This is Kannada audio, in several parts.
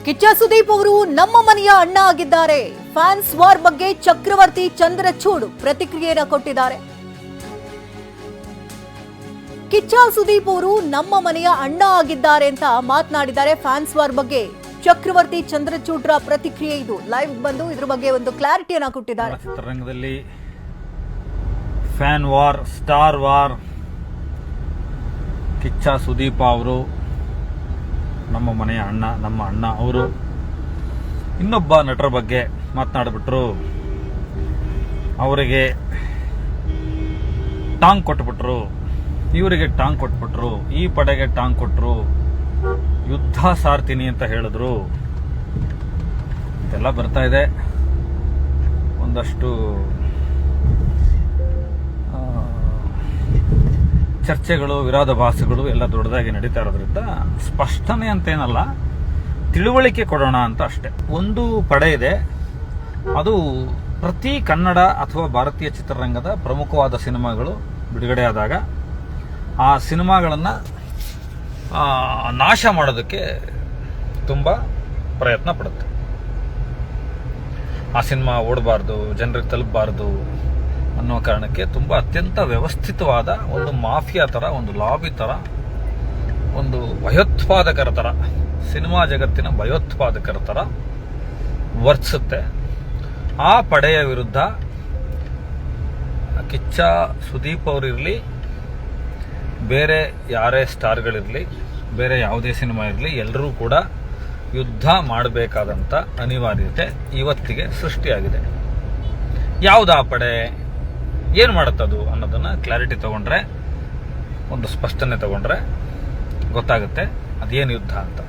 ಕಿಚ್ಚ ಸುದೀಪ್ ಅವರು ನಮ್ಮ ಮನೆಯ ಅಣ್ಣ ಆಗಿದ್ದಾರೆ. ಫ್ಯಾನ್ಸ್ ವಾರ್ ಬಗ್ಗೆ ಚಕ್ರವರ್ತಿ ಚಂದ್ರಚೂಡ್ ಪ್ರತಿಕ್ರಿಯೆಯನ್ನು ಕೊಟ್ಟಿದ್ದಾರೆ. ಕಿಚ್ಚ ಸುದೀಪ್ ಅವರು ನಮ್ಮ ಮನೆಯ ಅಣ್ಣ ಆಗಿದ್ದಾರೆ ಅಂತ ಮಾತನಾಡಿದ್ದಾರೆ. ಫ್ಯಾನ್ಸ್ ವಾರ್ ಬಗ್ಗೆ ಚಕ್ರವರ್ತಿ ಚಂದ್ರಚೂಡ್ರ ಪ್ರತಿಕ್ರಿಯೆ ಇದು. ಲೈವ್ ಬಂದು ಇದ್ರ ಬಗ್ಗೆ ಒಂದು ಕ್ಲಾರಿಟಿಯನ್ನು ಕೊಟ್ಟಿದ್ದಾರೆ. ಚಿತ್ರರಂಗದಲ್ಲಿ fan war, star war, Kichcha Sudeep ಅವರು ನಮ್ಮ ಮನೆಯ ಅಣ್ಣ, ನಮ್ಮ ಅಣ್ಣ ಅವರು ಇನ್ನೊಬ್ಬ ನಟರ ಬಗ್ಗೆ ಮಾತನಾಡಿಬಿಟ್ರು. ಅವರಿಗೆ ಟಾಂಗ್ ಕೊಟ್ಬಿಟ್ರು, ಇವರಿಗೆ ಟಾಂಗ್ ಕೊಟ್ಬಿಟ್ರು, ಈ ಪಡೆಗೆ ಟಾಂಗ್ ಕೊಟ್ರು, ಯುದ್ಧ ಸಾರ್ತೀನಿ ಅಂತ ಹೇಳಿದ್ರು. ಇದೆಲ್ಲ ಬರ್ತಾ ಇದೆ. ಒಂದಷ್ಟು ಚರ್ಚೆಗಳು, ವಿರೋಧಾಭಾಸಗಳು ಎಲ್ಲ ದೊಡ್ಡದಾಗಿ ನಡೀತಾ ಇರೋದ್ರಿಂದ ಸ್ಪಷ್ಟನೆ ಅಂತೇನಲ್ಲ, ತಿಳುವಳಿಕೆ ಕೊಡೋಣ ಅಂತ ಅಷ್ಟೇ. ಒಂದು ಪಡೆ ಇದೆ, ಅದು ಪ್ರತಿ ಕನ್ನಡ ಅಥವಾ ಭಾರತೀಯ ಚಿತ್ರರಂಗದ ಪ್ರಮುಖವಾದ ಸಿನಿಮಾಗಳು ಬಿಡುಗಡೆಯಾದಾಗ ಆ ಸಿನಿಮಾಗಳನ್ನು ನಾಶ ಮಾಡೋದಕ್ಕೆ ತುಂಬ ಪ್ರಯತ್ನ ಪಡುತ್ತೆ. ಆ ಸಿನಿಮಾ ಓಡಬಾರ್ದು, ಜನರಿಗೆ ತಲುಪಬಾರ್ದು ಅನ್ನೋ ಕಾರಣಕ್ಕೆ ತುಂಬ ಅತ್ಯಂತ ವ್ಯವಸ್ಥಿತವಾದ ಒಂದು ಮಾಫಿಯಾ ಥರ, ಒಂದು ಲಾಬಿ ಥರ, ಒಂದು ಭಯೋತ್ಪಾದಕರ ಥರ, ಸಿನಿಮಾ ಜಗತ್ತಿನ ಭಯೋತ್ಪಾದಕರ ಥರ ವರ್ತಿಸುತ್ತೆ. ಆ ಪಡೆಯ ವಿರುದ್ಧ ಕಿಚ್ಚ ಸುದೀಪ್ ಅವರಿರಲಿ, ಬೇರೆ ಯಾರೇ ಸ್ಟಾರ್ಗಳಿರಲಿ, ಬೇರೆ ಯಾವುದೇ ಸಿನಿಮಾ ಇರಲಿ, ಎಲ್ಲರೂ ಕೂಡ ಯುದ್ಧ ಮಾಡಬೇಕಾದಂಥ ಅನಿವಾರ್ಯತೆ ಇವತ್ತಿಗೆ ಸೃಷ್ಟಿಯಾಗಿದೆ. ಯಾವುದಾ ಪಡೆ, ಏನು ಮಾಡುತ್ತದು ಅನ್ನೋದನ್ನು ಕ್ಲಾರಿಟಿ ತಗೊಂಡ್ರೆ, ಒಂದು ಸ್ಪಷ್ಟನೆ ತಗೊಂಡ್ರೆ ಗೊತ್ತಾಗುತ್ತೆ ಅದೇನು ಯುದ್ಧ ಅಂತ.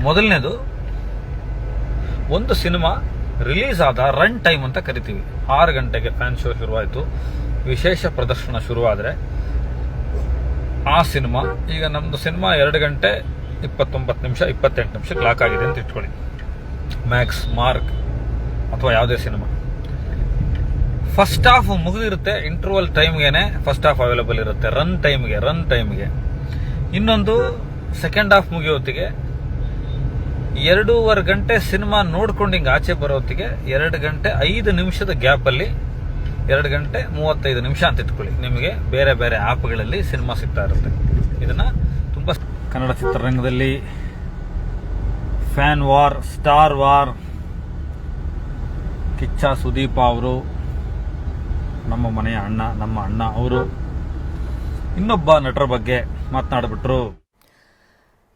ಮೊದಲನೇದು, ಒಂದು ಸಿನಿಮಾ ರಿಲೀಸ್ ಆದ ರನ್ ಟೈಮ್ ಅಂತ ಕರಿತೀವಿ. 6 ಗಂಟೆಗೆ ಫ್ಯಾನ್ ಶೋ ಶುರುವಾಯಿತು, ವಿಶೇಷ ಪ್ರದರ್ಶನ ಶುರುವಾದರೆ ಆ ಸಿನಿಮಾ, ಈಗ ನಮ್ಮದು ಸಿನಿಮಾ 2 ಗಂಟೆ 29 ನಿಮಿಷ 28 ನಿಮಿಷಕ್ಕೆ ಲಾಕ್ ಆಗಿದೆ ಅಂತ ಇಟ್ಕೊಳ್ಳಿ, ಮ್ಯಾಕ್ಸ್, ಮಾರ್ಕ್ ಅಥವಾ ಯಾವುದೇ ಸಿನಿಮಾ. ಫಸ್ಟ್ ಹಾಫ್ ಮುಗಿದಿರುತ್ತೆ, ಇಂಟರ್ವಲ್ ಟೈಮ್ಗೆ ಫಸ್ಟ್ ಹಾಫ್ ಅವೈಲೇಬಲ್ ಇರುತ್ತೆ, ರನ್ ಟೈಮ್ಗೆ. ಇನ್ನೊಂದು ಸೆಕೆಂಡ್ ಹಾಫ್ ಮುಗಿಯೋತ್ತಿಗೆ 2.5 ಗಂಟೆ ಸಿನಿಮಾ ನೋಡ್ಕೊಂಡು ಹಿಂಗೆ ಆಚೆ ಬರೋತ್ತಿಗೆ 2 ಗಂಟೆ 5 ನಿಮಿಷದ ಗ್ಯಾಪಲ್ಲಿ 2 ಗಂಟೆ 35 ನಿಮಿಷ ಅಂತ ಇಟ್ಕೊಳ್ಳಿ, ನಿಮಗೆ ಬೇರೆ ಬೇರೆ ಆ್ಯಪ್ಗಳಲ್ಲಿ ಸಿನಿಮಾ ಸಿಗ್ತಾ ಇರುತ್ತೆ. ಇದನ್ನ ತುಂಬ ಕನ್ನಡ ಚಿತ್ರರಂಗದಲ್ಲಿ fan war, star war, Kichcha Sudeep ಅವರು ನಮ್ಮ ಮನೆಯ ಅಣ್ಣ, ನಮ್ಮ ಅಣ್ಣ ಅವರು ಇನ್ನೊಬ್ಬ ನಟರ ಬಗ್ಗೆ ಮಾತನಾಡಿಬಿಟ್ರು.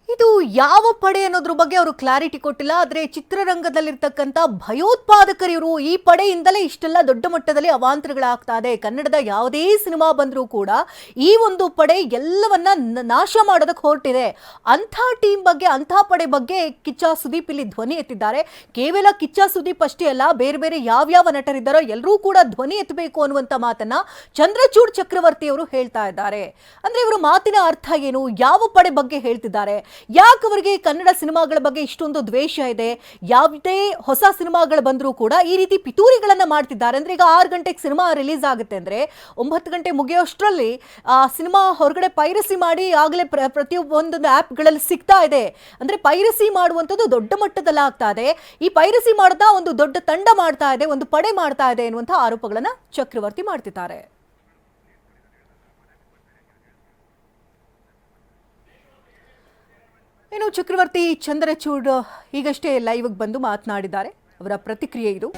ಇದು ಯಾವ ಪಡೆ ಅನ್ನೋದ್ರ ಬಗ್ಗೆ ಅವರು ಕ್ಲಾರಿಟಿ ಕೊಟ್ಟಿಲ್ಲ. ಆದರೆ ಚಿತ್ರರಂಗದಲ್ಲಿರ್ತಕ್ಕಂಥ ಭಯೋತ್ಪಾದಕರಿವರು, ಈ ಪಡೆಯಿಂದಲೇ ಇಷ್ಟೆಲ್ಲ ದೊಡ್ಡ ಮಟ್ಟದಲ್ಲಿ ಅವಾಂತರಗಳಾಗ್ತಾ ಇದೆ. ಕನ್ನಡದ ಯಾವುದೇ ಸಿನಿಮಾ ಬಂದರೂ ಕೂಡ ಈ ಒಂದು ಪಡೆ ಎಲ್ಲವನ್ನ ನಾಶ ಮಾಡೋದಕ್ಕೆ ಹೊರಟಿದೆ. ಅಂಥ ಟೀಮ್ ಬಗ್ಗೆ, ಅಂಥ ಪಡೆ ಬಗ್ಗೆ ಕಿಚ್ಚ ಸುದೀಪ್ ಇಲ್ಲಿ ಧ್ವನಿ ಎತ್ತಿದ್ದಾರೆ. ಕೇವಲ ಕಿಚ್ಚ ಸುದೀಪ್ ಅಷ್ಟೇ ಅಲ್ಲ, ಬೇರೆ ಬೇರೆ ಯಾವ್ಯಾವ ನಟರಿದ್ದಾರೋ ಎಲ್ಲರೂ ಕೂಡ ಧ್ವನಿ ಎತ್ತಬೇಕು ಅನ್ನುವಂಥ ಮಾತನ್ನ ಚಂದ್ರಚೂಡ್ ಚಕ್ರವರ್ತಿ ಅವರು ಹೇಳ್ತಾ ಇದ್ದಾರೆ. ಅಂದ್ರೆ ಇವರ ಮಾತಿನ ಅರ್ಥ ಏನು, ಯಾವ ಪಡೆ ಬಗ್ಗೆ ಹೇಳ್ತಿದ್ದಾರೆ, ಯಾಕೆ ಅವರಿಗೆ ಕನ್ನಡ ಸಿನಿಮಾಗಳ ಬಗ್ಗೆ ಇಷ್ಟೊಂದು ದ್ವೇಷ ಇದೆ, ಯಾವುದೇ ಹೊಸ ಸಿನಿಮಾಗಳು ಬಂದರೂ ಕೂಡ ಈ ರೀತಿ ಪಿತೂರಿಗಳನ್ನ ಮಾಡ್ತಿದ್ದಾರೆ. ಅಂದ್ರೆ ಈಗ 6 ಗಂಟೆಗೆ ಸಿನಿಮಾ ರಿಲೀಸ್ ಆಗುತ್ತೆ ಅಂದ್ರೆ 9 ಗಂಟೆ ಮುಗಿಯೋಷ್ಟರಲ್ಲಿ ಸಿನಿಮಾ ಹೊರಗಡೆ ಪೈರಸಿ ಮಾಡಿ ಆಗಲೇ ಪ್ರತಿಯೊಂದು ಆ್ಯಪ್ಗಳಲ್ಲಿ ಸಿಗ್ತಾ ಇದೆ. ಅಂದ್ರೆ ಪೈರಸಿ ಮಾಡುವಂಥದ್ದು ದೊಡ್ಡ ಮಟ್ಟದಲ್ಲಿ ಆಗ್ತಾ ಇದೆ. ಈ ಪೈರಸಿ ಮಾಡ್ತಾ ಒಂದು ದೊಡ್ಡ ತಂಡ ಮಾಡ್ತಾ ಇದೆ, ಒಂದು ಪಡೆ ಮಾಡ್ತಾ ಇದೆ ಎನ್ನುವಂಥ ಆರೋಪಗಳನ್ನ ಚಕ್ರವರ್ತಿ ಮಾಡ್ತಿದ್ದಾರೆ. ಇನ್ನು ಚಕ್ರವರ್ತಿ ಚಂದ್ರಚೂಡ್ ಈಗಷ್ಟೇ ಲೈವ್ಗೆ ಬಂದು ಮಾತನಾಡಿದ್ದಾರೆ. ಅವರ ಪ್ರತಿಕ್ರಿಯೆ ಇದು.